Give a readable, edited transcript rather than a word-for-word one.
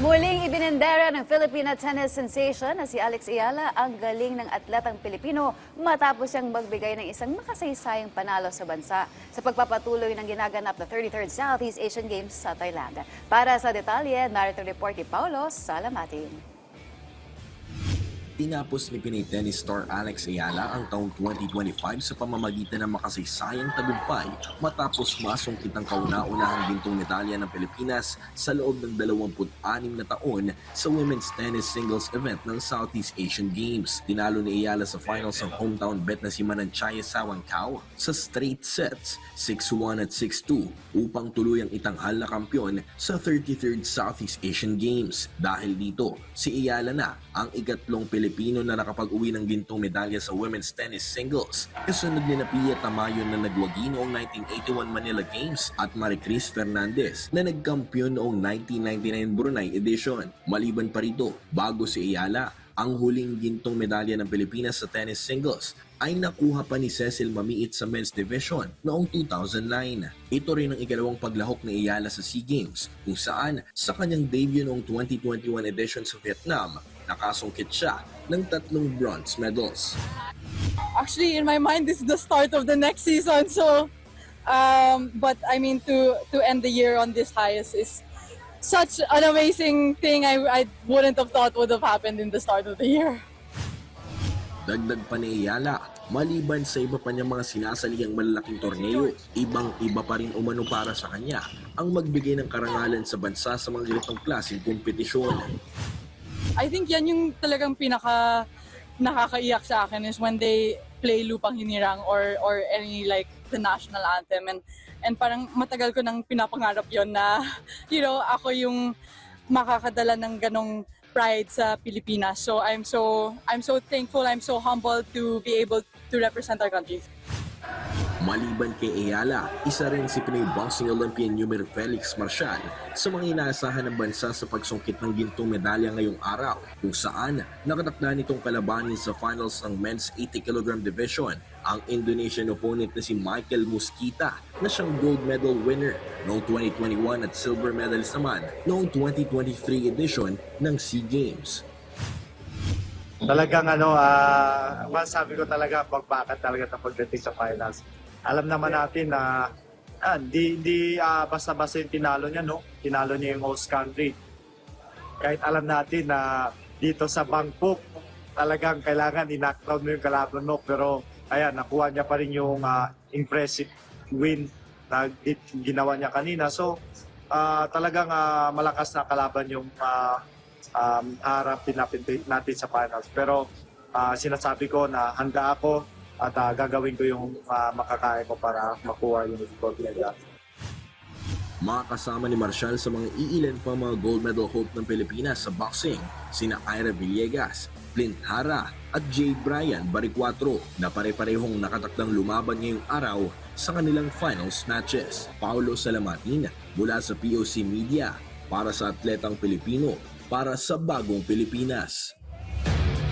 Muling ibinendera ng Filipina tennis sensation na si Alex Ayala ang galing ng atletang Pilipino matapos siyang magbigay ng isang makasaysayang panalo sa bansa sa pagpapatuloy ng ginaganap na 33rd Southeast Asian Games sa Thailand. Para sa detalye, narito report ni Paulo Salamatin. Tinapos ni Pinay tennis star Alex Ayala ang taong 2025 sa pamamagitan ng makasaysayang tagumpay matapos masungkit ang kauna-unahang gintong medalya ng Pilipinas sa loob ng 26 na taon sa women's tennis singles event ng Southeast Asian Games. Tinalo ni Ayala sa finals ang hometown bet na si Mananchaya Sawancao sa straight sets 6-1 at 6-2 upang tuluyang itanghal na kampyon sa 33rd Southeast Asian Games. Dahil dito, si Ayala na ang ikatlong Pilipino na nakapag-uwi ng gintong medalya sa women's tennis singles. Kasunod ni Pia Tamayon na nagwagi noong 1981 Manila Games at Maricris Fernandez na nagkampiyon noong 1999 Brunei edition. Maliban pa rito, bago si Ayala, ang huling gintong medalya ng Pilipinas sa tennis singles ay nakuha pa ni Cecil Mamiit sa men's division noong 2009. Ito rin ang ikalawang paglahok ni Ayala sa SEA Games kung saan sa kanyang debut noong 2021 edition sa Vietnam, nakasungkit siya ng 3 bronze medals. Actually, in my mind, this is the start of the next season. So, but I mean, to end the year on this highest is such an amazing thing. I wouldn't have thought would have happened in the start of the year. Dagdag pa ni Ayala, maliban sa iba pa niyang mga sinasaliang malalaking torneo, ibang-iba pa rin umano para sa kanya ang magbigay ng karangalan sa bansa sa mga ganitong klaseng kompetisyon. I think yan yung talagang pinaka nakakaiyak sa akin is when they play Lupang Hinirang or any like the national anthem, and parang matagal ko nang pinapangarap yon na ako yung makakadala ng ganong pride sa Pilipinas. So I'm so thankful, I'm so humbled to be able to represent our country. Maliban kay Ayala, isa rin si Pinoy boxing Olympian Yumir Felix Marcial sa mga inaasahan ng bansa sa pagsungkit ng gintong medalya ngayong araw, kung saan nakatakda nitong kalabanin sa finals ng men's 80kg division ang Indonesian opponent na si Michael Mosquita na siyang gold medal winner noong 2021 at silver medalist naman noong 2023 edition ng SEA Games. Talagang masasabi ko talaga pagbakat talaga ng pagdating sa finals. Alam naman natin na hindi basta-basta yung tinalo niya, no? Tinalo niya yung host country. Kahit alam natin na dito sa Bangkok, talagang kailangan i-knockdown mo yung kalaban mo. Pero ayan, nakuha niya pa rin yung impressive win na ginawa niya kanina. So talagang malakas na kalaban yung harapin natin sa finals. Pero sinasabi ko na handa ako at gagawin ko yung makakaya ko para makuha yung gold medal. Makakasama ni Marcial sa mga iilan pa mga gold medal hope ng Pilipinas sa boxing, sina Ira Villegas, Clint Hara at Jay Brian Baricuatro na pare-parehong nakatakdang lumaban ngayong araw sa kanilang finals matches. Paulo Salamatin mula sa POC Media para sa atletang Pilipino para sa bagong Pilipinas.